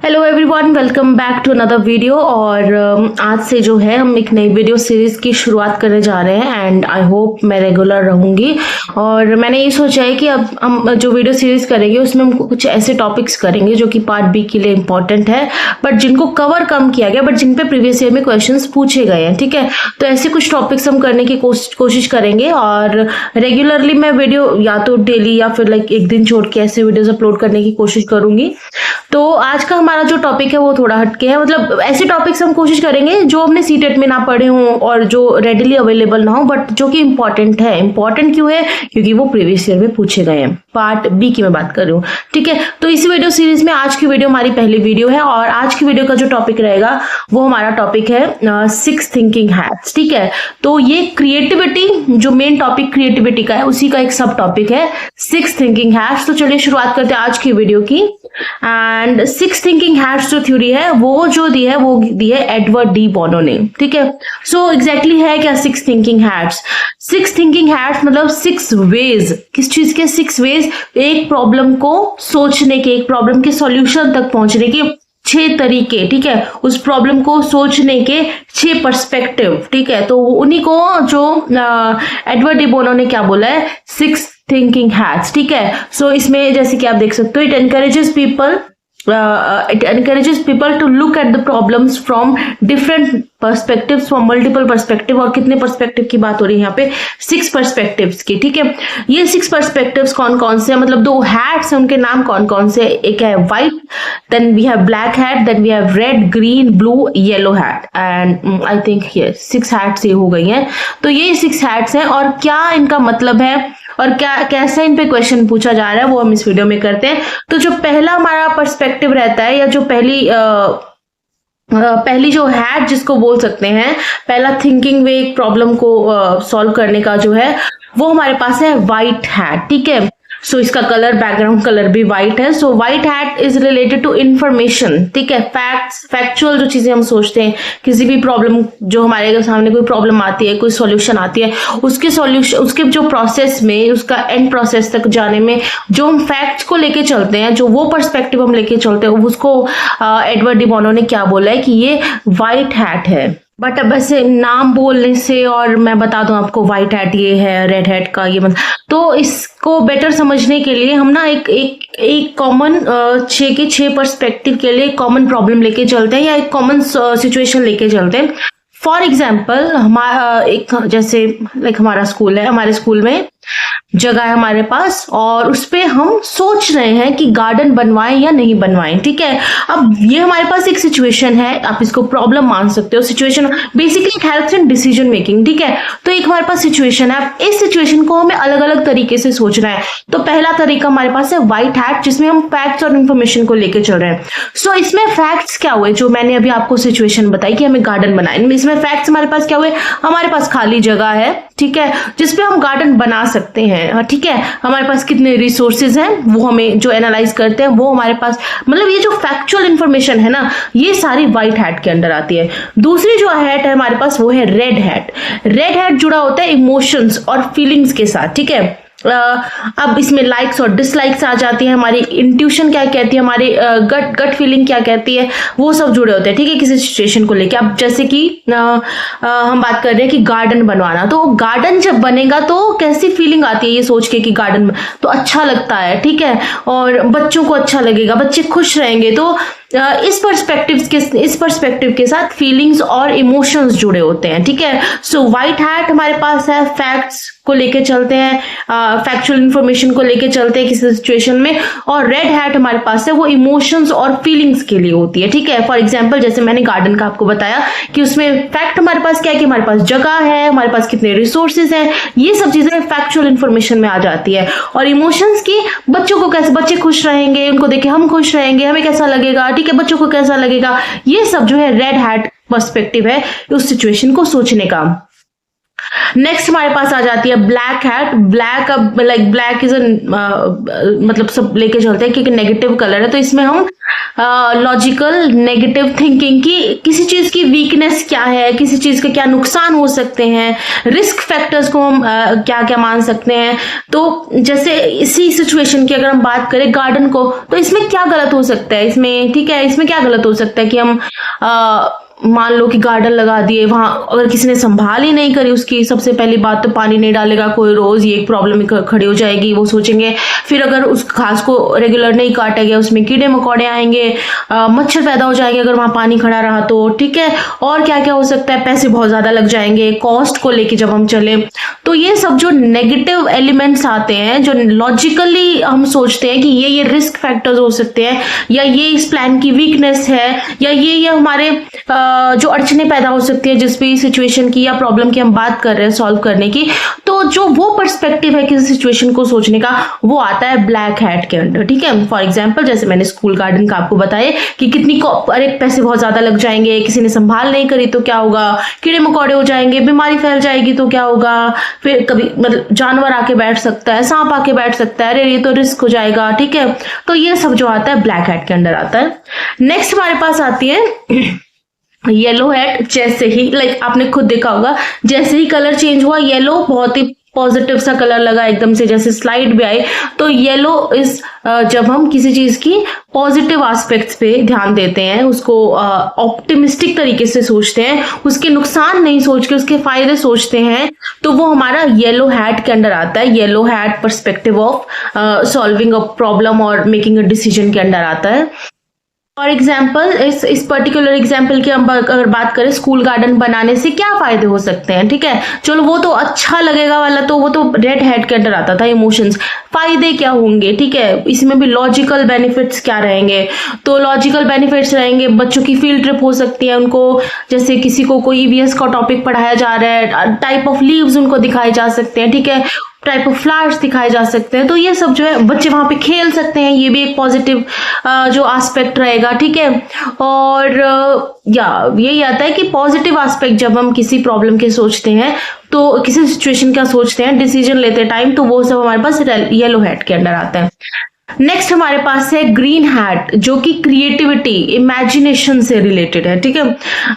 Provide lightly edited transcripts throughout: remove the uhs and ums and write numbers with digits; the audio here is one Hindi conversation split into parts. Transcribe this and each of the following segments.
Hello everyone, welcome back to another video. और आज से जो है हम एक नई वीडियो सीरीज की शुरुआत करने जा रहे हैं एंड आई होप मैं रेगुलर रहूंगी। और मैंने ये सोचा है कि अब हम जो वीडियो सीरीज करेंगे उसमें हम कुछ ऐसे टॉपिक्स करेंगे जो कि पार्ट बी के लिए इंपॉर्टेंट है, बट जिनको कवर कम किया गया, बट जिन पे प्रीवियस ईयर में क्वेश्चंस पूछे गए हैं। ठीक है, तो ऐसे कुछ टॉपिक्स हम करने की कोशिश करेंगे और रेगुलरली मैं वीडियो या तो डेली या फिर लाइक एक दिन छोड़ के ऐसे वीडियोज अपलोड करने की कोशिश करूंगी। तो आज का हमारा जो टॉपिक है वो थोड़ा हटके है, मतलब ऐसे टॉपिक्स हम कोशिश करेंगे जो हमने सीटेट में ना पढ़े हों और जो रेडिली अवेलेबल ना हो, बट जो कि इंपॉर्टेंट है। इंपॉर्टेंट क्यों है? क्योंकि वो प्रीवियस ईयर में पूछे गए हैं। पार्ट बी की मैं बात कर रही हूँ। ठीक है, तो इस वीडियो सीरीज में आज की वीडियो हमारी पहली वीडियो है और आज की वीडियो का जो टॉपिक रहेगा वो हमारा टॉपिक है 6 थिंकिंग हैट्स। ठीक है, तो ये क्रिएटिविटी, जो मेन टॉपिक क्रिएटिविटी का है, उसी का एक सब टॉपिक है 6 थिंकिंग हैट्स। तो चलिए शुरुआत करते हैं आज की वीडियो की। एंड 6 थिंकिंग हैट्स जो थ्योरी है वो दी है एडवर्ड डी बोनो ने। ठीक है, सो एग्जैक्टली है क्या 6 थिंकिंग हैट्स? 6 थिंकिंग हैट्स मतलब 6 वेज। किस चीज के 6 वेज? एक प्रॉब्लम को सोचने के, एक प्रॉब्लम के सॉल्यूशन तक पहुंचने के 6 तरीके। ठीक है, उस प्रॉब्लम को सोचने के 6 पर्सपेक्टिव। ठीक है, तो उन्हीं को जो एडवर्ड डी बोनो ने क्या बोला है, 6 थिंकिंग हैट्स। ठीक है, सो इसमें जैसे कि आप देख सकते हो, it encourages people to look at the problems from different perspectives, from multiple perspective. और कितने पर्सपेक्टिव की बात हो रही है यहाँ पे? 6 पर्सपेक्टिव्स की। ठीक है, ये 6 पर्सपेक्टिव्स कौन कौन से हैं, मतलब 2 हैट्स हैं, उनके नाम कौन कौन से? एक है white, then we have black hat, then we have red, green, blue, yellow hat. And I think ये 6 हैट्स ये हो गई हैं। तो ये 6 हैट्स हैं और क्या इनका मतलब है और क्या कैसे इन पे क्वेश्चन पूछा जा रहा है वो हम इस वीडियो में करते हैं। तो जो पहला हमारा पर्सपेक्टिव रहता है, या जो पहली जो हैट जिसको बोल सकते हैं, पहला थिंकिंग वे एक प्रॉब्लम को सॉल्व करने का जो है, वो हमारे पास है व्हाइट हैट। ठीक है, सो इसका कलर, बैकग्राउंड कलर भी व्हाइट है। So white hat is related to information. ठीक है, फैक्ट्स, फैक्चुअल जो चीजें हम सोचते हैं, किसी भी प्रॉब्लम, जो हमारे सामने कोई प्रॉब्लम आती है, कोई सॉल्यूशन आती है, उसके सॉल्यूशन, उसके जो प्रोसेस में, उसका एंड प्रोसेस तक जाने में जो हम फैक्ट्स को लेके चलते हैं, जो वो पर्सपेक्टिव हम लेके चलते हैं, उसको एडवर्ड डी बोनो ने क्या बोला है कि ये व्हाइट हैट है। बट अब ऐसे नाम बोलने से और मैं बता दूं आपको व्हाइट हैट ये है, रेड हैट का ये मतलब, तो इसको बेटर समझने के लिए हम ना एक कॉमन 6 के 6 पर्सपेक्टिव के लिए कॉमन प्रॉब्लम लेके चलते हैं या एक कॉमन सिचुएशन लेके चलते हैं। फॉर एग्जाम्पल, हमारा एक जैसे लाइक हमारा स्कूल है, हमारे स्कूल में जगह है हमारे पास और उस पे हम सोच रहे हैं कि गार्डन बनवाएं या नहीं बनवाएं। ठीक है, अब ये हमारे पास एक सिचुएशन है, आप इसको प्रॉब्लम मान सकते हो। Situation basically it helps in decision making. ठीक है, तो एक हमारे पास सिचुएशन है, इस सिचुएशन को हमें अलग अलग तरीके से सोचना है। तो पहला तरीका हमारे पास है व्हाइट हैट, जिसमें हम फैक्ट्स और इन्फॉर्मेशन को लेकर चल रहे हैं। सो इसमें फैक्ट्स क्या हुए, जो मैंने अभी आपको सिचुएशन बताई कि हमें गार्डन बनाए, इसमें फैक्ट्स हमारे पास क्या हुए, हमारे पास खाली जगह है, ठीक है, जिसपे हम गार्डन बना सकते हैं। ठीक है, हमारे पास कितने रिसोर्सेज हैं वो हमें जो एनालाइज करते हैं वो हमारे पास, मतलब ये जो फैक्चुअल इंफॉर्मेशन है ना, ये सारी व्हाइट हैट के अंडर आती है। दूसरी जो हैट है हमारे पास वो है रेड हैट। रेड हैट जुड़ा होता है इमोशंस और फीलिंग्स के साथ। ठीक है, अब इसमें लाइक्स और डिसलाइक्स आ जाती है, हमारी इंट्यूशन क्या कहती है, हमारी गट फीलिंग क्या कहती है, वो सब जुड़े होते हैं। ठीक है, किसी सिचुएशन को लेके। अब जैसे कि हम बात कर रहे हैं कि गार्डन बनवाना, तो गार्डन जब बनेगा तो कैसी फीलिंग आती है ये सोच के कि गार्डन, तो अच्छा लगता है। ठीक है, और बच्चों को अच्छा लगेगा, बच्चे खुश रहेंगे। तो इस पर्सपेक्टिव के साथ फीलिंग्स और इमोशंस जुड़े होते हैं। ठीक है, सो व्हाइट हैट हमारे पास है, फैक्ट्स को लेके चलते हैं, फैक्चुअल इंफॉर्मेशन को लेके चलते हैं किसी सिचुएशन में। और रेड हैट हमारे पास है, वो इमोशंस और फीलिंग्स के लिए होती है। ठीक है, फॉर एग्जांपल जैसे मैंने गार्डन का आपको बताया कि उसमें फैक्ट हमारे पास क्या है कि हमारे पास जगह है, हमारे पास कितने रिसोर्सेज हैं, ये सब चीजें फैक्चुअल इंफॉर्मेशन में आ जाती है। और इमोशंस की, बच्चों को कैसे, बच्चे खुश रहेंगे, उनको देख के हम खुश रहेंगे, हमें कैसा लगेगा, ठीक है, बच्चों को कैसा लगेगा, ये सब जो है रेड हैट पर्सपेक्टिव है उस सिचुएशन को सोचने का। नेक्स्ट हमारे पास आ जाती है ब्लैक हैट। ब्लैक, अब लाइक ब्लैक इज मतलब सब लेके चलते हैं क्योंकि नेगेटिव कलर है, तो इसमें हम लॉजिकल नेगेटिव थिंकिंग की किसी चीज की वीकनेस क्या है, किसी चीज के क्या नुकसान हो सकते हैं, रिस्क फैक्टर्स को हम क्या क्या मान सकते हैं। तो जैसे इसी सिचुएशन की अगर हम बात करें गार्डन को, तो इसमें क्या गलत हो सकता है, इसमें ठीक है, इसमें क्या गलत हो सकता है कि हम मान लो कि गार्डन लगा दिए, वहां अगर किसी ने संभाल ही नहीं करी उसकी, सबसे पहली बात तो पानी नहीं डालेगा कोई रोज, ये एक प्रॉब्लम खड़ी हो जाएगी, वो सोचेंगे। फिर अगर उस घास को रेगुलर नहीं काटा गया, उसमें कीड़े मकोड़े आएंगे, मच्छर पैदा हो जाएंगे अगर वहां पानी खड़ा रहा तो, ठीक है। और क्या क्या हो सकता है, पैसे बहुत ज्यादा लग जाएंगे कॉस्ट को लेके जब हम चले। तो ये सब जो नेगेटिव एलिमेंट्स आते हैं, जो लॉजिकली हम सोचते हैं कि ये रिस्क फैक्टर्स हो सकते हैं, या ये इस प्लान की वीकनेस है, या ये हमारे जो अड़चने पैदा हो सकती है जिस भी सिचुएशन की या प्रॉब्लम की हम बात कर रहे हैं सॉल्व करने की, तो जो वो पर्सपेक्टिव है किसी सिचुएशन को सोचने का, वो आता है ब्लैक हैट के अंडर, ठीक है। फॉर एग्जांपल जैसे मैंने स्कूल गार्डन का आपको बताया कि कितनी अरे पैसे बहुत ज्यादा लग जाएंगे, किसी ने संभाल नहीं करी तो क्या होगा, कीड़े मकोड़े हो जाएंगे, बीमारी फैल जाएगी तो क्या होगा, फिर कभी मतलब जानवर आके बैठ सकता है, सांप आके बैठ सकता है, अरे ये तो रिस्क हो जाएगा, ठीक है। तो ये सब जो आता है ब्लैक हैट के अंडर आता है। नेक्स्ट हमारे पास आती है येलो हैट। जैसे ही लाइक आपने खुद देखा होगा, जैसे ही कलर चेंज हुआ येलो बहुत ही पॉजिटिव सा कलर लगा एकदम से, जैसे स्लाइड भी आई। तो येलो इज जब हम किसी चीज की पॉजिटिव एस्पेक्ट्स पे ध्यान देते हैं, उसको ऑप्टिमिस्टिक तरीके से सोचते हैं, उसके नुकसान नहीं सोच के उसके फायदे सोचते हैं, तो वो हमारा येलो हैट के अंडर आता है। Yellow hat perspective of solving a problem और मेकिंग अ डिसीजन के अंडर आता है। फॉर एग्जाम्पल इस पर्टिकुलर एग्जाम्पल की हम अगर बात करें, स्कूल गार्डन बनाने से क्या फायदे हो सकते हैं, ठीक है। चलो वो तो अच्छा लगेगा वाला, तो वो तो रेड हैट के अंदर आता था, इमोशंस। फायदे क्या होंगे, ठीक है, इसमें भी लॉजिकल बेनिफिट्स क्या रहेंगे। तो लॉजिकल बेनिफिट्स रहेंगे, बच्चों की फील्ड ट्रिप हो सकती है, उनको जैसे किसी को कोई ईवीएस का टॉपिक पढ़ाया जा रहा है, टाइप ऑफ लीव्स उनको दिखाए जा सकते हैं, ठीक है, टाइप ऑफ फ्लावर्स दिखाए जा सकते हैं। तो ये सब जो है बच्चे वहां पे खेल सकते हैं, ये भी एक पॉजिटिव जो एस्पेक्ट रहेगा, ठीक है। और यही आता है कि पॉजिटिव एस्पेक्ट जब हम किसी प्रॉब्लम के सोचते हैं, तो किसी सिचुएशन का सोचते हैं, डिसीजन लेते टाइम, तो वो सब हमारे पास येलो हैट के अंदर आता है। नेक्स्ट हमारे पास है ग्रीन हैट, जो कि क्रिएटिविटी, इमेजिनेशन से रिलेटेड है, ठीक है,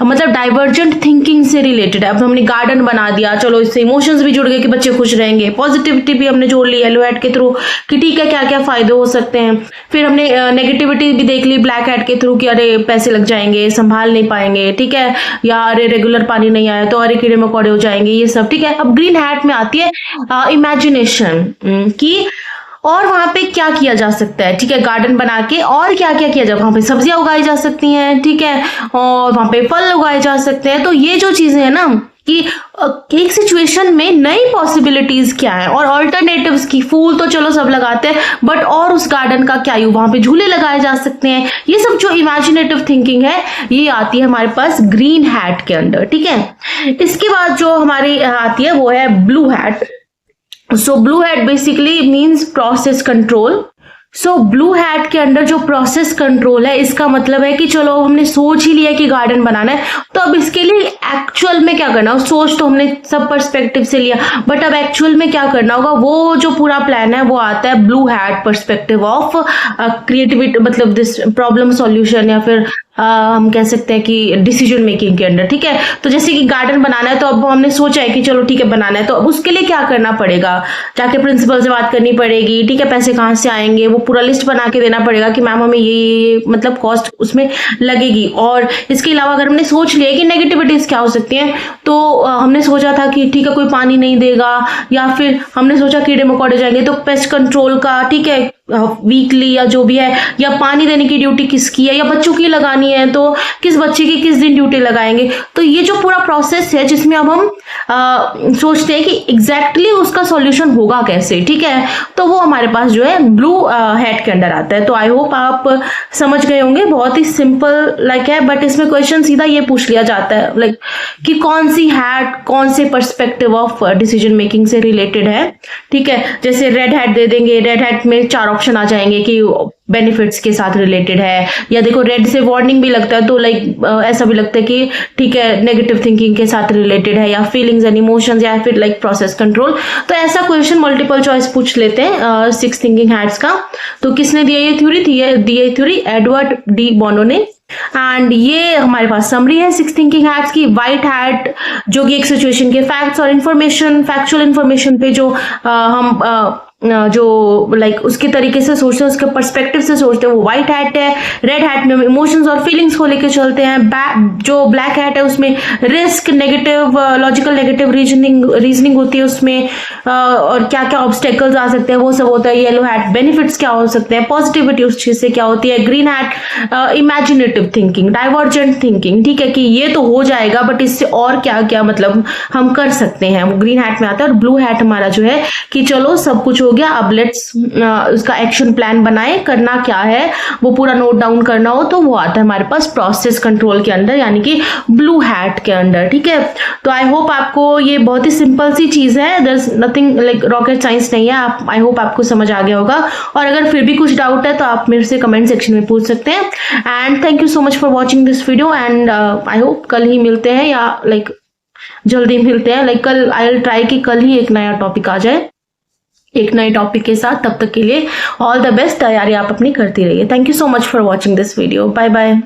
मतलब डाइवर्जेंट थिंकिंग से रिलेटेड है। अब हमने गार्डन बना दिया, चलो इससे इमोशंस भी जुड़ गए कि बच्चे खुश रहेंगे, पॉजिटिविटी भी हमने जोड़ ली येलो हैट के थ्रू कि ठीक है क्या क्या फायदे हो सकते हैं। फिर हमने नेगेटिविटी भी देख ली ब्लैक हैट के थ्रू कि अरे पैसे लग जाएंगे, संभाल नहीं पाएंगे, ठीक है, या अरे रेगुलर पानी नहीं आया तो अरे कीड़े मकोड़े हो जाएंगे, ये सब, ठीक है। अब ग्रीन हैट में आती है इमेजिनेशन की, और वहां पे क्या किया जा सकता है, ठीक है, गार्डन बना के और क्या क्या किया जाए, वहां पे सब्जियां उगाई जा सकती हैं, ठीक है, और वहां पे फल उगाए जा सकते हैं। तो ये जो चीजें है ना कि एक सिचुएशन में नई पॉसिबिलिटीज क्या है और ऑल्टरनेटिव्स की, फूल तो चलो सब लगाते हैं बट और उस गार्डन का क्या यूं, वहां पे झूले लगाए जा सकते हैं, ये सब जो इमेजिनेटिव थिंकिंग है ये आती है हमारे पास ग्रीन हैट के अंदर, ठीक है। इसके बाद जो हमारी आती है वो है ब्लू हैट। सो blue hat basically means process control. सो ब्लू हैट के अंदर जो प्रोसेस कंट्रोल है, इसका मतलब है कि चलो हमने सोच ही लिया कि गार्डन बनाना है, तो अब इसके लिए एक्चुअल में क्या करना है, सोच तो हमने सब पर्सपेक्टिव से लिया, बट अब एक्चुअल में क्या करना होगा, वो जो पूरा प्लान है वो आता है blue hat perspective of creativity, मतलब दिस प्रॉब्लम सॉल्यूशन, या फिर हम कह सकते हैं कि डिसीजन मेकिंग के अंदर, ठीक है। तो जैसे कि गार्डन बनाना है, तो अब हमने सोचा है कि चलो ठीक है बनाना है, तो अब उसके लिए क्या करना पड़ेगा, जाके प्रिंसिपल से बात करनी पड़ेगी, ठीक है, पैसे कहाँ से आएंगे, वो पूरा लिस्ट बना के देना पड़ेगा कि मैम हमें ये मतलब कॉस्ट उसमें लगेगी। और इसके अलावा अगर हमने सोच लिया कि नेगेटिविटीज क्या हो सकती हैं, तो हमने सोचा था कि ठीक है कोई पानी नहीं देगा, या फिर हमने सोचा कीड़े मकोड़े जाएंगे, तो पेस्ट कंट्रोल का, ठीक है, वीकली या जो भी है, या पानी देने की ड्यूटी किसकी है, या बच्चों की लगानी है तो किस बच्चे की किस दिन ड्यूटी लगाएंगे। तो ये जो पूरा प्रोसेस है जिसमें अब हम सोचते हैं कि एग्जैक्टली उसका सॉल्यूशन होगा कैसे, ठीक है, तो वो हमारे पास जो है ब्लू हैट के अंदर आता है। तो आई होप आप समझ गए होंगे, बहुत ही सिंपल लाइक है, बट इसमें क्वेश्चन सीधा ये पूछ लिया जाता है लाइक कि कौन सी हैट कौन से पर्सपेक्टिव ऑफ डिसीजन मेकिंग से रिलेटेड है, ठीक है। जैसे रेड हैट दे देंगे, रेड हैट में 4 ऑप्शन आ जाएंगे कि बेनिफिट्स के साथ रिलेटेड है, या देखो रेड से वार्निंग भी लगता है तो लाइक ऐसा भी लगता है कि ठीक है नेगेटिव थिंकिंग के साथ रिलेटेड है, या फीलिंग्स एंड इमोशंस, या फिर लाइक प्रोसेस कंट्रोल। तो ऐसा क्वेश्चन मल्टीपल चॉइस पूछ लेते हैं 6 थिंकिंग हैट्स का। तो किसने दिया ये थ्योरी? दी ये थ्योरी एडवर्ड डी बोनो ने। एंड ये हमारे पास समरी है 6 थिंकिंग हैट्स की। व्हाइट हैट जो कि एक सिचुएशन के फैक्ट्स और इंफॉर्मेशन, फैक्चुअल इंफॉर्मेशन पे जो हम जो लाइक उसके तरीके से सोचते हैं, उसके पर्सपेक्टिव से सोचते हैं, वो व्हाइट हैट है। रेड हैट में हम इमोशंस और फीलिंग्स को लेकर चलते हैं। जो ब्लैक हैट है उसमें risk, negative logical negative reasoning होती है उसमें, और क्या क्या ऑब्स्टेकल्स आ सकते हैं वो सब होता है। येलो हैट बेनिफिट्स क्या हो सकते हैं, पॉजिटिविटी उस चीज से क्या होती है। Green hat imaginative thinking, divergent thinking, ठीक है कि ये तो हो जाएगा बट इससे और क्या क्या मतलब हम कर सकते हैं, वो ग्रीन हैट में आता है। और ब्लू हैट हमारा जो है कि चलो सब कुछ हो गया, अब लेट्स उसका एक्शन प्लान बनाए, करना क्या है वो पूरा नोट डाउन करना हो, तो वो आता है हमारे पास प्रोसेस कंट्रोल के अंदर, यानी कि ब्लू हैट के अंदर। ठीक है, तो आई होप आपको ये बहुत ही सिंपल सी चीज है, there is nothing like rocket science नहीं है। आप आई होप आपको समझ आ गया होगा, और अगर फिर भी कुछ डाउट है तो आप मेरे से कमेंट सेक्शन में पूछ सकते हैं। And thank you so much for watching this video, and I hope कल ही मिलते हैं, या लाइक जल्दी मिलते हैं। लाइक कल आई विल ट्राई कि कल ही एक नया टॉपिक आ जाए एक नए टॉपिक के साथ। तब तक के लिए ऑल द बेस्ट, तैयारी आप अपनी करती रहिए। Thank you so much for watching this video. Bye bye.